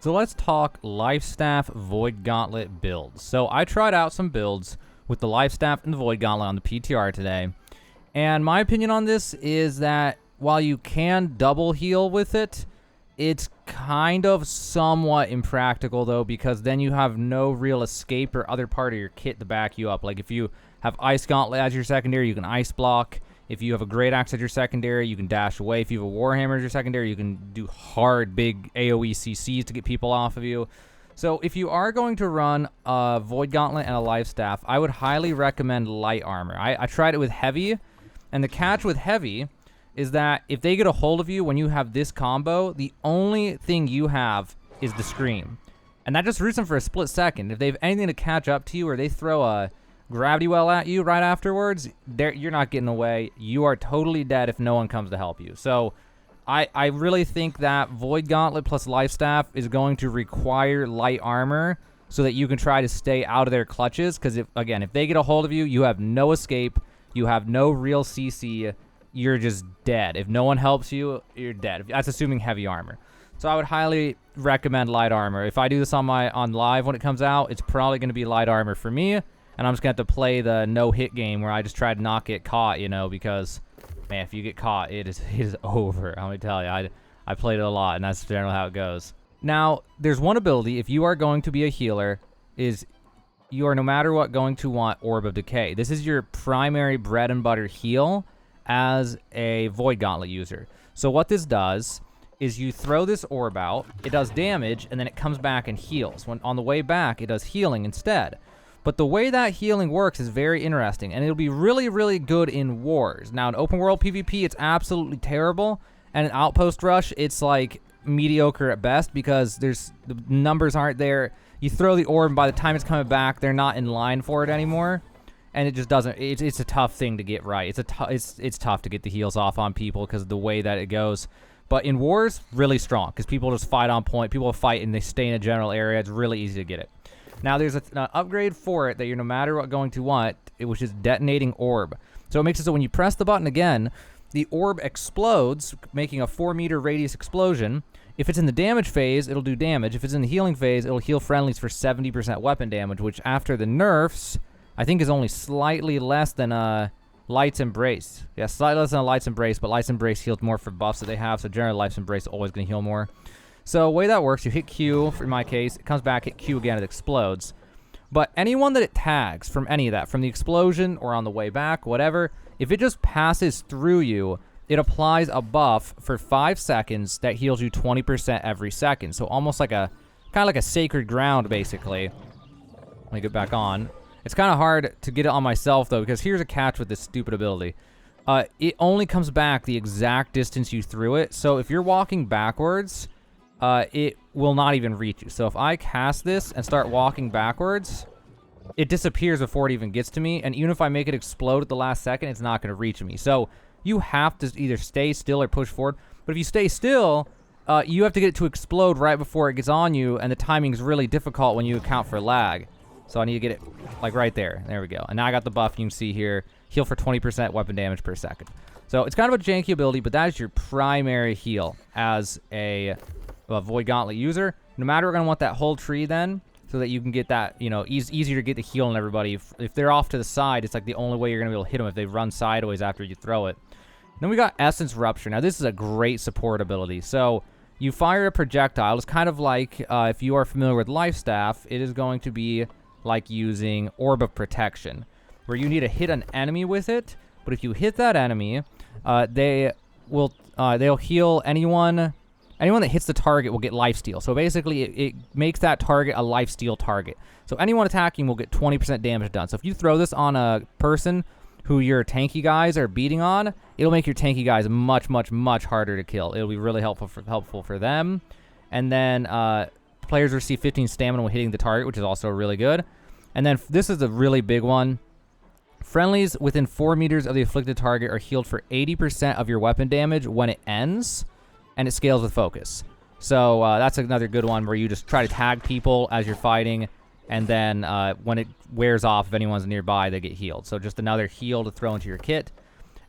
So let's talk LifeStaff Void Gauntlet builds. So I tried out some builds with the LifeStaff and the Void Gauntlet on the PTR today. And my opinion on this is that while you can double heal with it, it's kind of somewhat impractical though, because then you have no real escape or other part of your kit to back you up. Like if you have Ice Gauntlet as your secondary, you can Ice Block. If you have a Great Axe as your secondary, you can dash away. If you have a Warhammer as your secondary, you can do hard, big AoE CCs to get people off of you. So if you are going to run a Void Gauntlet and a LifeStaff, I would highly recommend Light Armor. I tried it with Heavy, and the catch with Heavy is that if they get a hold of you when you have this combo, the only thing you have is the Scream. And that just roots them for a split second. If they have anything to catch up to you or they throw a Gravity Well at you right afterwards, you're not getting away. You are totally dead if no one comes to help you. So I really think that Void Gauntlet plus LifeStaff is going to require Light Armor so that you can try to stay out of their clutches. Because, if they get a hold of you, you have no escape. You have no real CC. You're just dead. If no one helps you, you're dead. That's assuming heavy armor. So I would highly recommend Light Armor. If I do this on live when it comes out, it's probably going to be Light Armor for me. And I'm just going to have to play the no-hit game where I just try to not get caught, because, man, if you get caught, it is over. I'm going to tell you, I played it a lot, and that's generally how it goes. Now, there's one ability, if you are going to be a healer, is you are no matter what going to want Orb of Decay. This is your primary bread and butter heal as a Void Gauntlet user. So what this does is you throw this orb out, it does damage, and then it comes back and heals. When on the way back, it does healing instead. But the way that healing works is very interesting, and it'll be really, really good in wars. Now, in open world PvP, it's absolutely terrible, and in Outpost Rush, it's like mediocre at best because the numbers aren't there. You throw the orb, and by the time it's coming back, they're not in line for it anymore, and it just doesn't. It's a tough thing to get right. It's tough to get the heals off on people because of the way that it goes. But in wars, really strong because people just fight on point. People fight and they stay in a general area. It's really easy to get it. Now, there's an upgrade for it that you're no matter what going to want, which is Detonating Orb. So it makes it so when you press the button again, the orb explodes, making a 4-meter radius explosion. If it's in the damage phase, it'll do damage. If it's in the healing phase, it'll heal friendlies for 70% weapon damage, which after the nerfs, I think is only slightly less than Light's Embrace. Yeah, slightly less than a Light's Embrace, but Light's Embrace heals more for buffs that they have, so generally Light's Embrace is always going to heal more. So the way that works, you hit Q, in my case, it comes back, hit Q again, it explodes. But anyone that it tags from any of that, from the explosion or on the way back, whatever, if it just passes through you, it applies a buff for 5 seconds that heals you 20% every second. So almost like kind of like a sacred ground, basically. Let me get back on. It's kind of hard to get it on myself, though, because here's a catch with this stupid ability. It only comes back the exact distance you threw it. So if you're walking backwards, it will not even reach you. So if I cast this and start walking backwards, it disappears before it even gets to me. And even if I make it explode at the last second, it's not going to reach me. So you have to either stay still or push forward. But if you stay still, you have to get it to explode right before it gets on you. And the timing is really difficult when you account for lag. So I need to get it like right there. There we go. And now I got the buff you can see here. Heal for 20% weapon damage per second. So it's kind of a janky ability, but that is your primary heal as a Void Gauntlet user. No matter, we're going to want that whole tree then, so that you can get that, easier to get the heal on everybody. If they're off to the side, it's like the only way you're going to be able to hit them if they run sideways after you throw it. Then we got Essence Rupture. Now this is a great support ability. So you fire a projectile. It's kind of like, if you are familiar with LifeStaff, it is going to be like using Orb of Protection, where you need to hit an enemy with it. But if you hit that enemy, they'll heal anyone that hits the target will get lifesteal. So basically, it makes that target a lifesteal target. So anyone attacking will get 20% damage done. So if you throw this on a person who your tanky guys are beating on, it'll make your tanky guys much, much, much harder to kill. It'll be really helpful for them. And then players receive 15 stamina when hitting the target, which is also really good. And then this is a really big one. Friendlies within 4 meters of the afflicted target are healed for 80% of your weapon damage when it ends. And it scales with focus. So that's another good one where you just try to tag people as you're fighting. And then when it wears off, if anyone's nearby, they get healed. So just another heal to throw into your kit.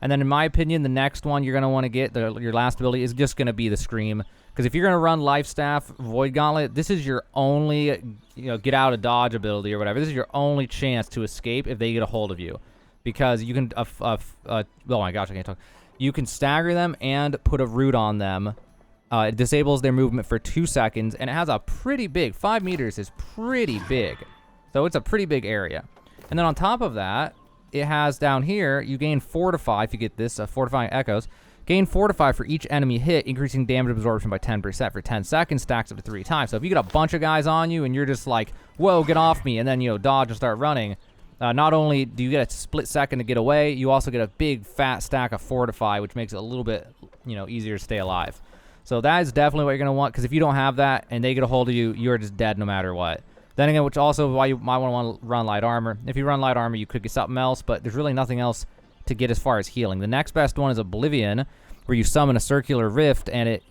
And then in my opinion, the next one you're going to want to get, your last ability, is just going to be the Scream. Because if you're going to run LifeStaff Void Gauntlet, this is your only, get out of dodge ability or whatever. This is your only chance to escape if they get a hold of you. Because you can, oh my gosh, I can't talk. You can stagger them and put a root on them. It disables their movement for 2 seconds, and it has a pretty big, 5 meters is pretty big. So it's a pretty big area. And then on top of that, it has down here, you gain Fortify, if you get this, Fortifying Echoes. Gain Fortify for each enemy hit, increasing damage absorption by 10% for 10 seconds, stacks up to 3 times. So if you get a bunch of guys on you and you're just like, whoa, get off me, and then, dodge and start running, not only do you get a split second to get away, you also get a big fat stack of Fortify, which makes it a little bit, easier to stay alive. So that is definitely what you're going to want, because if you don't have that and they get a hold of you, you're just dead no matter what. Then again, which also why you might want to run Light Armor. If you run Light Armor, you could get something else, but there's really nothing else to get as far as healing. The next best one is Oblivion, where you summon a circular rift and it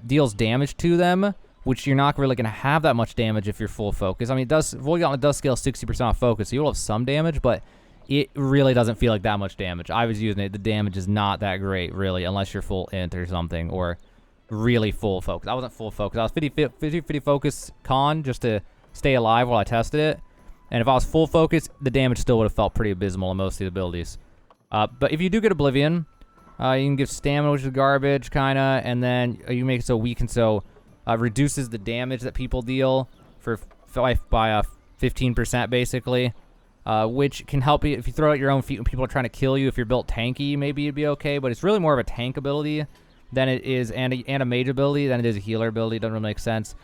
deals damage to them, which you're not really going to have that much damage if you're full focus. I mean, Void Gauntlet does scale 60% off focus, so you'll have some damage, but it really doesn't feel like that much damage. I was using it. The damage is not that great, really, unless you're full int or something, or really full focus. I wasn't full focus. I was 50 focus con just to stay alive while I tested it. And if I was full focus, the damage still would have felt pretty abysmal on most of the abilities. But if you do get Oblivion, you can give stamina, which is garbage, kind of, and then you make it so weak and so reduces the damage that people deal by 15%, basically, which can help you if you throw out your own feet when people are trying to kill you. If you're built tanky, maybe it'd be okay, but it's really more of a tank ability than it is, and a mage ability than it is a healer ability. It doesn't really make sense.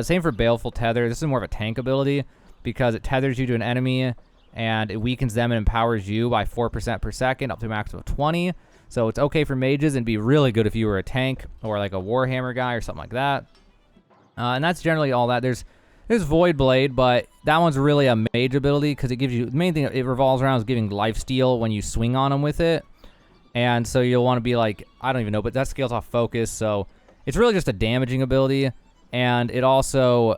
Same for Baleful Tether. This is more of a tank ability because it tethers you to an enemy, and it weakens them and empowers you by 4% per second, up to a maximum of 20. So it's okay for mages and be really good if you were a tank or like a Warhammer guy or something like that. And that's generally all that. There's Void Blade, but that one's really a mage ability because it gives you, the main thing it revolves around is giving lifesteal when you swing on them with it. And so you'll want to be like, I don't even know, but that scales off focus. So it's really just a damaging ability. And it also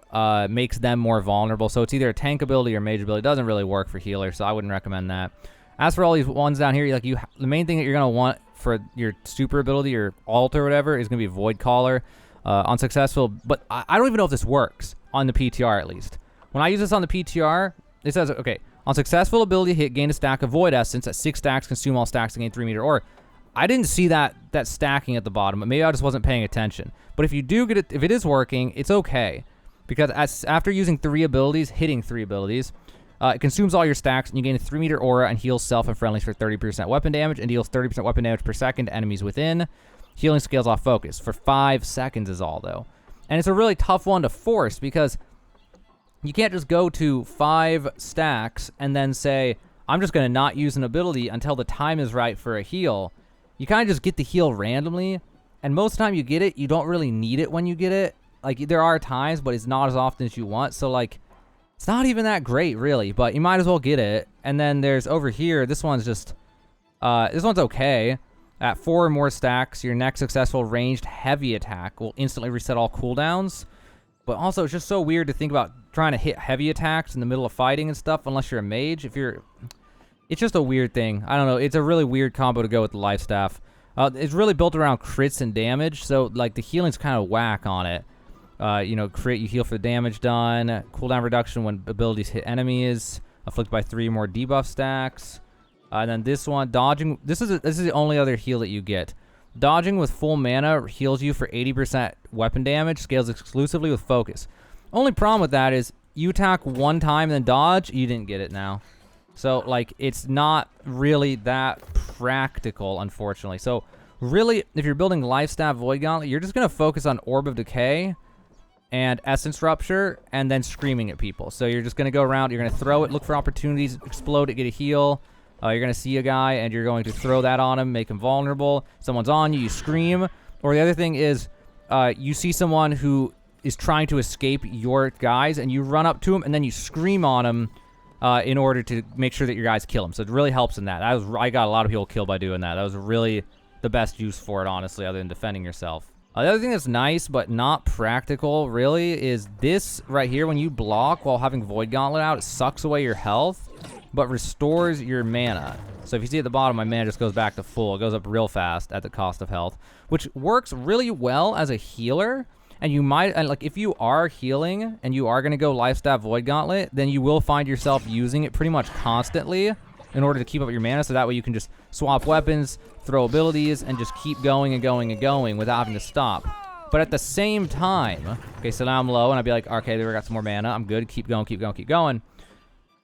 makes them more vulnerable. So it's either a tank ability or mage ability. It doesn't really work for healers, so I wouldn't recommend that. As for all these ones down here, the main thing that you're going to want for your super ability or alt or whatever is going to be Void Caller. Unsuccessful, but I don't even know if this works on the PTR at least. When I use this on the PTR, it says, okay, on successful ability hit, gain a stack of Void Essence at 6 stacks, consume all stacks and gain 3 meter aura. I didn't see that stacking at the bottom, but maybe I just wasn't paying attention. But if you do get it, if it is working, it's okay. Because after using 3 abilities, hitting 3 abilities, it consumes all your stacks, and you gain a 3 meter aura and heals self and friendlies for 30% weapon damage, and deals 30% weapon damage per second to enemies within. Healing scales off focus for 5 seconds is all, though. And it's a really tough one to force, because you can't just go to 5 stacks and then say, I'm just going to not use an ability until the time is right for a heal. You kind of just get the heal randomly, and most of the time you get it, you don't really need it when you get it. Like, there are times, but it's not as often as you want, so, like, it's not even that great, really, but you might as well get it. And then there's over here, this one's just, this one's okay. At 4 or more stacks, your next successful ranged heavy attack will instantly reset all cooldowns. But also, it's just so weird to think about trying to hit heavy attacks in the middle of fighting and stuff, unless you're a mage. It's just a weird thing. I don't know. It's a really weird combo to go with the Lifestaff. It's really built around crits and damage, so like the healing's kind of whack on it. Crit, you heal for the damage done. Cooldown reduction when abilities hit enemies. Afflicted by 3 more debuff stacks. And then this one, dodging. This is the only other heal that you get. Dodging with full mana heals you for 80% weapon damage. Scales exclusively with focus. Only problem with that is you attack one time and then dodge. You didn't get it now. So, like, it's not really that practical, unfortunately. So, really, if you're building LifeStaff Void Gauntlet, you're just going to focus on Orb of Decay and Essence Rupture, and then screaming at people. So, you're just going to go around, you're going to throw it, look for opportunities, explode it, get a heal. You're going to see a guy, and you're going to throw that on him, make him vulnerable. Someone's on you, you scream. Or the other thing is, you see someone who is trying to escape your guys, and you run up to him, and then you scream on him, in order to make sure that your guys kill him. So it really helps in that. I got a lot of people killed by doing that. That was really the best use for it, honestly, other than defending yourself. The other thing that's nice but not practical really is this right here. When you block while having Void Gauntlet out, it sucks away your health but restores your mana. So if you see at the bottom, my mana just goes back to full. It goes up real fast at the cost of health, which works really well as a healer. And you might, like, if you are healing and you are going to go LifeStaff Void Gauntlet, then you will find yourself using it pretty much constantly in order to keep up your mana, so that way you can just swap weapons, throw abilities, and just keep going and going and going without having to stop. But at the same time, okay, so now I'm low, and I'd be like, okay, there, we got some more mana. I'm good. Keep going, keep going, keep going.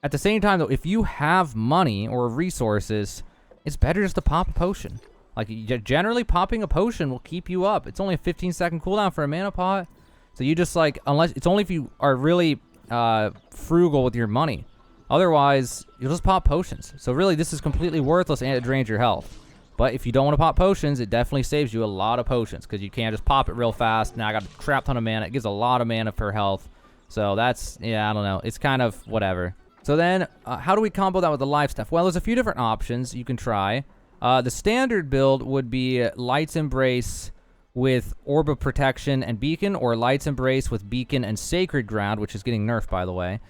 At the same time, though, if you have money or resources, it's better just to pop a potion. Like, generally, popping a potion will keep you up. It's only a 15-second cooldown for a mana pot. So you just, like, unless, it's only if you are really frugal with your money. Otherwise, you'll just pop potions. So really, this is completely worthless and it drains your health. But if you don't want to pop potions, it definitely saves you a lot of potions because you can't just pop it real fast. Now I got a crap ton of mana. It gives a lot of mana per health. So that's, yeah, I don't know. It's kind of whatever. So then, how do we combo that with the LifeStaff? Well, there's a few different options you can try. The standard build would be Light's Embrace with Orb of Protection and Beacon, or Light's Embrace with Beacon and Sacred Ground, which is getting nerfed, by the way.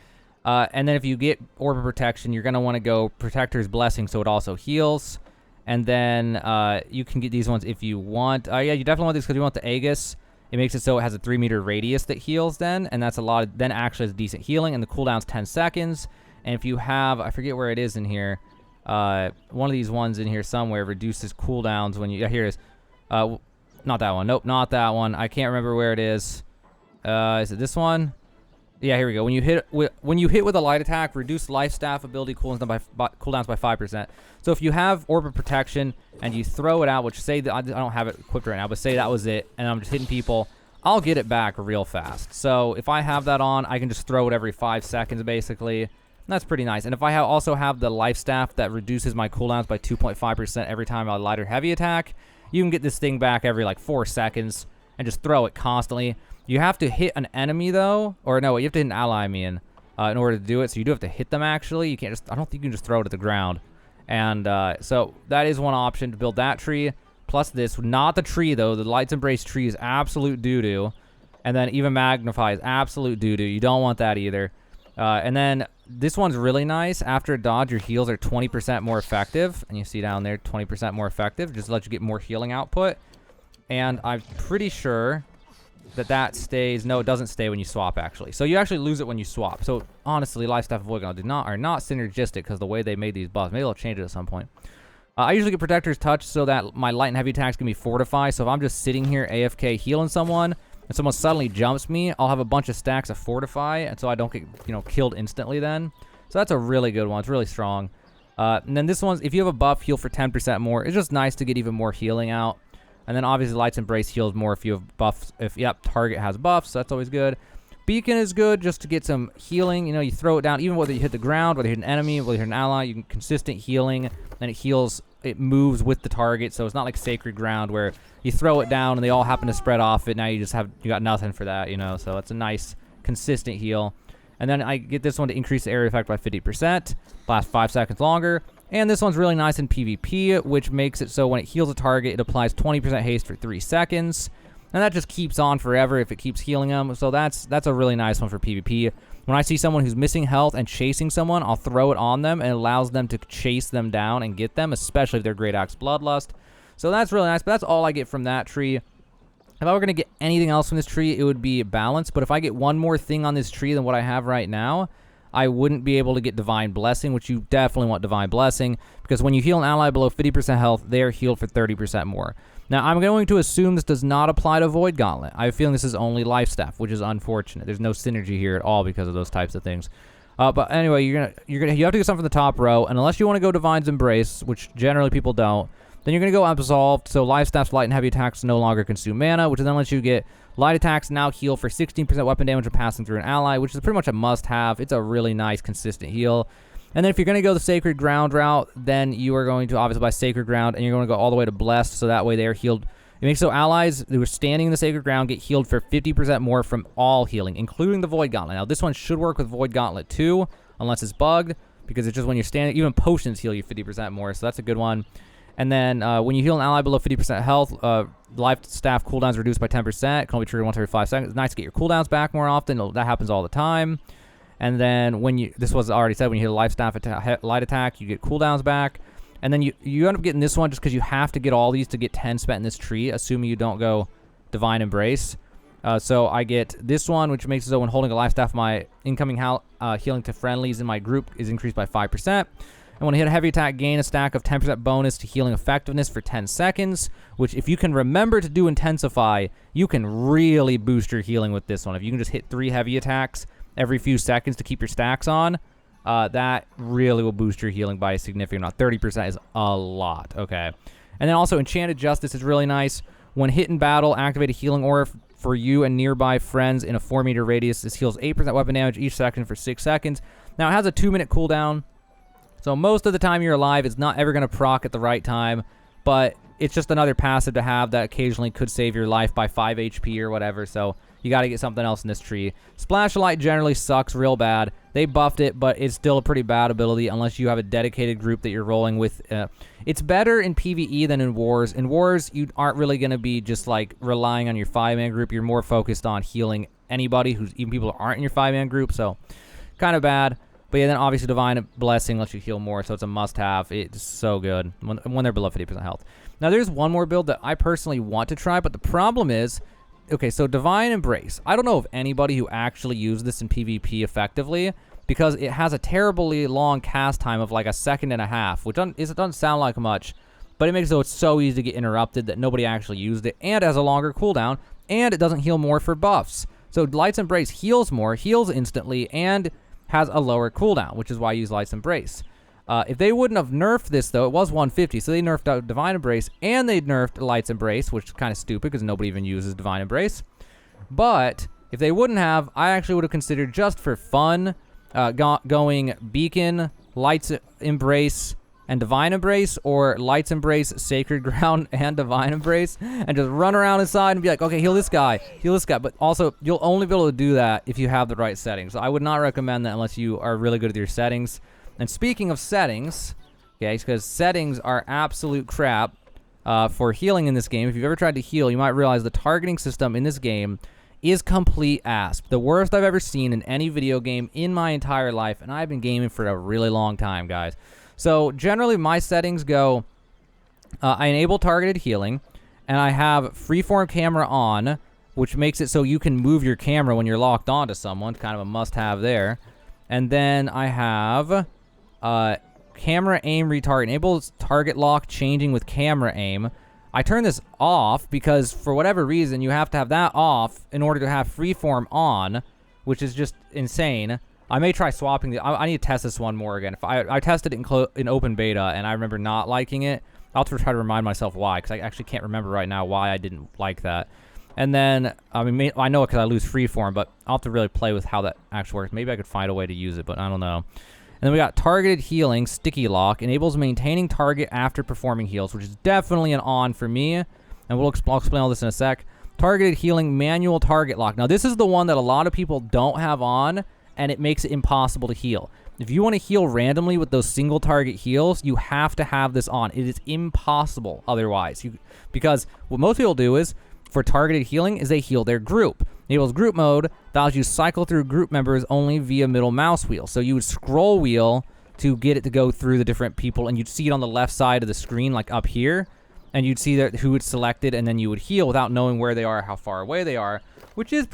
And then if you get Orb of Protection, you're going to want to go Protector's Blessing, so it also heals. And then you can get these ones if you want. Yeah, you definitely want these because you want the Aegis. It makes it so it has a 3-meter radius that heals then, and that's a lot of, then actually has decent healing, and the cooldown's 10 seconds. And if you have, I forget where it is in here, one of these ones in here somewhere reduces cooldowns when you, yeah, here it is. Not that one. Nope, not that one. I can't remember where it is. Is it this one? Yeah, here we go. When you hit with a light attack, reduce LifeStaff ability cooldowns by 5%. So if you have Orb of Protection and you throw it out, which say that I don't have it equipped right now, but say that was it, and I'm just hitting people, I'll get it back real fast. So if I have that on, I can just throw it every 5 seconds basically. That's pretty nice. And if I also have the LifeStaff that reduces my cooldowns by 2.5% every time I light or heavy attack, you can get this thing back every like 4 seconds and just throw it constantly. You have to hit an enemy though, or no, you have to hit an ally, I mean, in order to do it. So you do have to hit them actually. You can't just, I don't think you can just throw it at the ground. And so that is one option to build that tree. Plus this, not the tree though. The Light's Embrace tree is absolute doo-doo. And then even Magnify is absolute doo-doo. You don't want that either. And then this one's really nice. After a dodge, your heals are 20% more effective. And you see down there, 20% more effective. Just to let you get more healing output. And I'm pretty sure that stays. No, it doesn't stay when you swap, actually. So you actually lose it when you swap. So honestly, LifeStaff Void Gauntlet are not synergistic because the way they made these buffs. Maybe they'll change it at some point. I usually get Protector's Touch so that my light and heavy attacks can be fortified. So if I'm just sitting here AFK healing someone, and someone suddenly jumps me, I'll have a bunch of stacks of Fortify, and so I don't get, killed instantly then. So that's a really good one. It's really strong. And then this one's, if you have a buff, heal for 10% more. It's just nice to get even more healing out. And then obviously Light's Embrace heals more if you have buffs. Target has buffs, so that's always good. Beacon is good just to get some healing. You throw it down, even whether you hit the ground, whether you hit an enemy, whether you hit an ally, you can consistent healing, and it heals, it moves with the target, so it's not like Sacred Ground where you throw it down and they all happen to spread off it. Now you got nothing for that, so it's a nice, consistent heal. And then I get this one to increase the area effect by 50%, last 5 seconds longer. And this one's really nice in PvP, which makes it so when it heals a target, it applies 20% haste for 3 seconds. And that just keeps on forever if it keeps healing them. So that's a really nice one for PvP. When I see someone who's missing health and chasing someone, I'll throw it on them, and it allows them to chase them down and get them, especially if they're Great Axe Bloodlust. So that's really nice, but that's all I get from that tree. If I were going to get anything else from this tree, it would be balance. But if I get one more thing on this tree than what I have right now, I wouldn't be able to get Divine Blessing, which you definitely want Divine Blessing, because when you heal an ally below 50% health, they are healed for 30% more. Now, I'm going to assume this does not apply to Void Gauntlet. I have a feeling this is only LifeStaff, which is unfortunate. There's no synergy here at all because of those types of things. But anyway, you have to get something from the top row, and unless you want to go Divine's Embrace, which generally people don't, then you're going to go Absolved, so LifeStaff's light and heavy attacks no longer consume mana, which then lets you get light attacks now heal for 16% weapon damage when passing through an ally, which is pretty much a must-have. It's a really nice, consistent heal. And then if you're going to go the Sacred Ground route, then you are going to obviously buy Sacred Ground, and you're going to go all the way to Blessed, so that way they're healed. It makes so allies who are standing in the Sacred Ground get healed for 50% more from all healing, including the Void Gauntlet. Now, this one should work with Void Gauntlet too, unless it's bugged, because it's just when you're standing, even potions heal you 50% more, so that's a good one. And then when you heal an ally below 50% health, LifeStaff cooldowns reduced by 10%. It can only be triggered once every 5 seconds. It's nice to get your cooldowns back more often. That happens all the time. And then when you, this was already said, when you hit a LifeStaff light attack, you get cooldowns back. And then you end up getting this one just because you have to get all these to get 10 spent in this tree, assuming you don't go Divine Embrace. So I get this one, which makes it so when holding a LifeStaff, my incoming healing to friendlies in my group is increased by 5%. And when I hit a heavy attack, gain a stack of 10% bonus to healing effectiveness for 10 seconds, which if you can remember to do Intensify, you can really boost your healing with this one. If you can just hit 3 heavy attacks every few seconds to keep your stacks on, that really will boost your healing by a significant amount. 30% is a lot, okay? And then also Enchanted Justice is really nice. When hit in battle, activate a healing aura for you and nearby friends in a 4-meter radius. This heals 8% weapon damage each second for 6 seconds. Now, it has a 2-minute cooldown, so most of the time you're alive, it's not ever going to proc at the right time, but it's just another passive to have that occasionally could save your life by 5 HP or whatever, so you got to get something else in this tree. Splash of Light generally sucks real bad. They buffed it, but it's still a pretty bad ability unless you have a dedicated group that you're rolling with. It's better in PvE than in Wars. In Wars, you aren't really going to be just like relying on your 5-man group. You're more focused on healing anybody, even people who aren't in your 5-man group, so kind of bad. But yeah, then obviously Divine Blessing lets you heal more, so it's a must-have. It's so good when they're below 50% health. Now, there's one more build that I personally want to try, but the problem is, okay, so Divine Embrace. I don't know of anybody who actually used this in PvP effectively because it has a terribly long cast time of like 1.5 seconds, which doesn't sound like much, but it makes it so it's so easy to get interrupted that nobody actually used it, and it has a longer cooldown, and it doesn't heal more for buffs. So Light's Embrace heals more, heals instantly, and has a lower cooldown, which is why I use Light's Embrace. If they wouldn't have nerfed this, though, it was 150, so they nerfed out Divine Embrace, and they nerfed Light's Embrace, which is kind of stupid because nobody even uses Divine Embrace. But if they wouldn't have, I actually would have considered just for fun going Beacon, Light's Embrace, and Divine Embrace, or Light's Embrace, Sacred Ground, and Divine Embrace, and just run around inside and be like, okay, heal this guy. But also, you'll only be able to do that if you have the right settings. So I would not recommend that unless you are really good at your settings. And speaking of settings, okay, because settings are absolute crap for healing in this game. If you've ever tried to heal, you might realize the targeting system in this game is complete ass. The worst I've ever seen in any video game in my entire life, and I've been gaming for a really long time, guys. So generally, my settings go, I enable targeted healing, and I have freeform camera on, which makes it so you can move your camera when you're locked onto someone, kind of a must-have there. And then I have camera aim retarget, enables target lock changing with camera aim. I turn this off because for whatever reason you have to have that off in order to have freeform on, which is just insane. I may try swapping I need to test this one more again. If I tested it in open beta and I remember not liking it. I'll have to try to remind myself why, because I actually can't remember right now why I didn't like that. And then, I mean, I know it because I lose freeform, but I'll have to really play with how that actually works. Maybe I could find a way to use it, but I don't know. And then we got targeted healing, sticky lock, enables maintaining target after performing heals, which is definitely an on for me. And I'll explain all this in a sec. Targeted healing, manual target lock. Now, this is the one that a lot of people don't have on, and it makes it impossible to heal. If you want to heal randomly with those single target heals, you have to have this on. It is impossible otherwise. Because what most people do is, for targeted healing, is they heal their group. Enables group mode, allows you to cycle through group members only via middle mouse wheel. So you would scroll wheel to get it to go through the different people, and you'd see it on the left side of the screen, like up here, and you'd see who it's selected, and then you would heal without knowing where they are, how far away they are, which is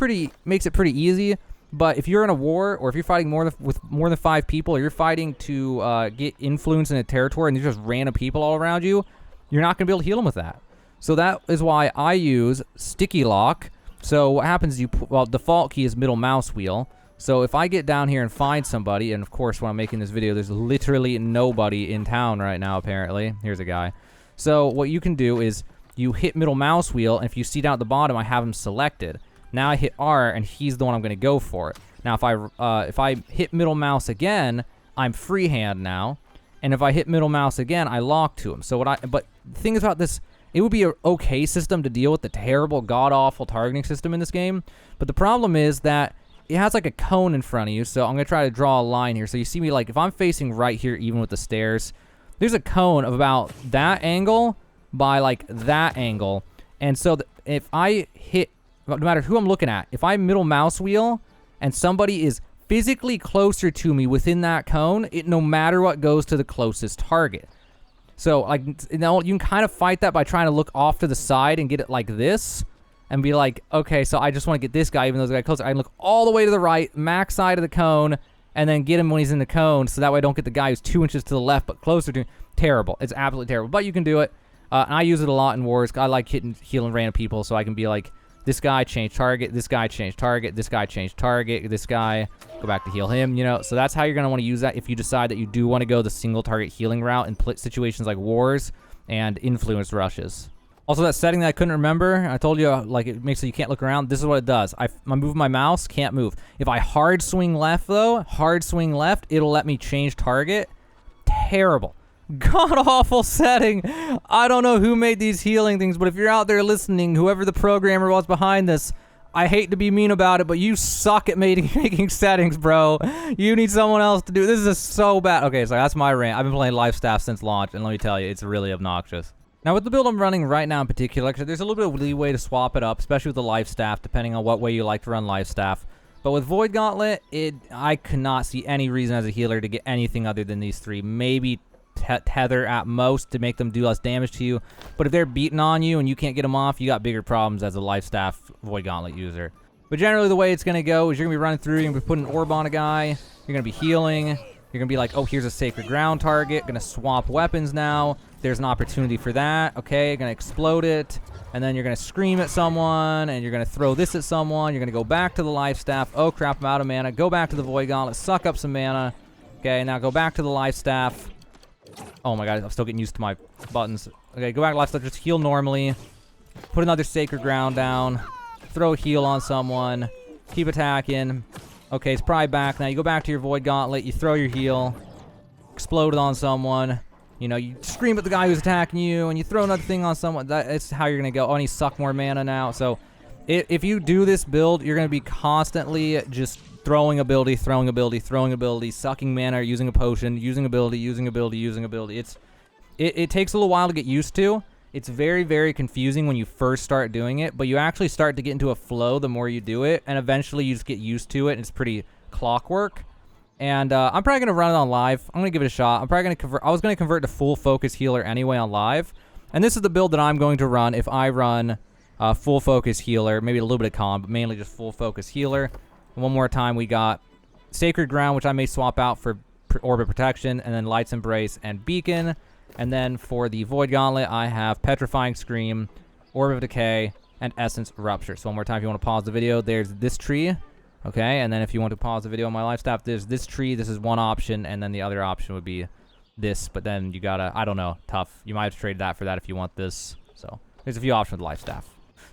makes it pretty easy. But if you're in a war, or if you're fighting with more than 5 people, or you're fighting to get influence in a territory, and there's just random people all around you, you're not going to be able to heal them with that. So that is why I use sticky lock. So what happens is default key is middle mouse wheel. So if I get down here and find somebody, and of course when I'm making this video, there's literally nobody in town right now apparently. Here's a guy. So what you can do is you hit middle mouse wheel, and if you see down at the bottom, I have him selected. Now I hit R, and he's the one I'm going to go for. Now if I hit middle mouse again, I'm freehand now. And if I hit middle mouse again, I lock to him. So but the thing about this, it would be an okay system to deal with the terrible, god-awful targeting system in this game. But the problem is that it has like a cone in front of you. So I'm going to try to draw a line here. So you see me, like, if I'm facing right here, even with the stairs, there's a cone of about that angle by like that angle. And so if I hit, no matter who I'm looking at, if I middle mouse wheel and somebody is physically closer to me within that cone, it no matter what goes to the closest target. So like, you know, you can kind of fight that by trying to look off to the side and get it like this and be like, okay, so I just want to get this guy even though the guy closer. I can look all the way to the right, max side of the cone, and then get him when he's in the cone, so that way I don't get the guy who's 2 inches to the left but closer to me. Terrible. It's absolutely terrible. But you can do it. And I use it a lot in wars. I like healing random people, so I can be like, this guy changed target, this guy changed target, this guy changed target, this guy, go back to heal him, you know? So that's how you're going to want to use that if you decide that you do want to go the single target healing route in situations like wars and influence rushes. Also, that setting that I couldn't remember, I told you, like, it makes so you can't look around. This is what it does. I move my mouse, can't move. If I hard swing left, though, hard swing left, it'll let me change target. Terrible. God-awful setting. I don't know who made these healing things, but if you're out there listening, whoever the programmer was behind this, I hate to be mean about it, but you suck at making settings, bro. You need someone else to do this. Is so bad. Okay, so that's my rant. I've been playing LifeStaff since launch, and let me tell you, it's really obnoxious. Now, with the build I'm running right now in particular, there's a little bit of leeway to swap it up, especially with the LifeStaff, depending on what way you like to run LifeStaff. But with Void Gauntlet, I could not see any reason as a healer to get anything other than these three. Maybe Tether at most to make them do less damage to you. But if they're beating on you and you can't get them off, you got bigger problems as a LifeStaff Void Gauntlet user. But generally, the way it's going to go is you're going to be running through, you're going to be putting an orb on a guy, you're going to be healing, you're going to be like, oh, here's a sacred ground target, going to swap weapons now. There's an opportunity for that. Okay, you're going to explode it. And then you're going to scream at someone. And you're going to throw this at someone. You're going to go back to the LifeStaff. Oh, crap, I'm out of mana. Go back to the Void Gauntlet. Suck up some mana. Okay, now go back to the LifeStaff. Oh, my God. I'm still getting used to my buttons. Okay, go back to LifeStaff. Just heal normally. Put another Sacred Ground down. Throw a heal on someone. Keep attacking. Okay, it's probably back now. You go back to your Void Gauntlet. You throw your heal. Explode it on someone. You know, you scream at the guy who's attacking you, and you throw another thing on someone. That's how you're going to go. Oh, and he suck more mana now. So if you do this build, you're going to be constantly just throwing ability, throwing ability, throwing ability, sucking mana, or using a potion, using ability, using ability, using ability. It takes a little while to get used to. It's very, very confusing when you first start doing it, but you actually start to get into a flow the more you do it, and eventually you just get used to it, and it's pretty clockwork. And I'm probably going to run it on live. I'm going to give it a shot. I'm probably going to convert. I was going to convert to full focus healer anyway on live. And this is the build that I'm going to run if I run full focus healer. Maybe a little bit of con, but mainly just full focus healer. And one more time, we got Sacred Ground, which I may swap out for Orb of Protection, and then Light's Embrace and Beacon. And then for the Void Gauntlet, I have Petrifying Scream, Orb of Decay, and Essence Rupture. So one more time, if you want to pause the video, there's this tree. Okay, and then if you want to pause the video on my LifeStaff, there's this tree. This is one option, and then the other option would be this. But then you gotta, I don't know, tough. You might have to trade that for that if you want this. So there's a few options with LifeStaff.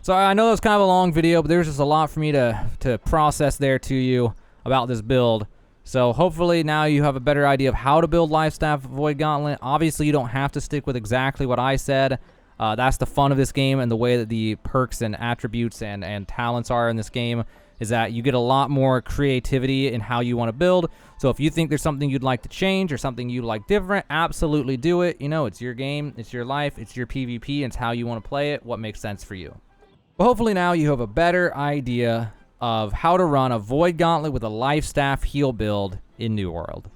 So I know that was kind of a long video, but there's just a lot for me to process there to you about this build. So hopefully now you have a better idea of how to build LifeStaff Void Gauntlet. Obviously, you don't have to stick with exactly what I said. That's the fun of this game, and the way that the perks and attributes and talents are in this game is that you get a lot more creativity in how you want to build. So if you think there's something you'd like to change or something you'd like different, absolutely do it. You know, it's your game, it's your life, it's your PvP, and it's how you want to play it, what makes sense for you. But hopefully now you have a better idea of how to run a Void Gauntlet with a LifeStaff heal build in New World.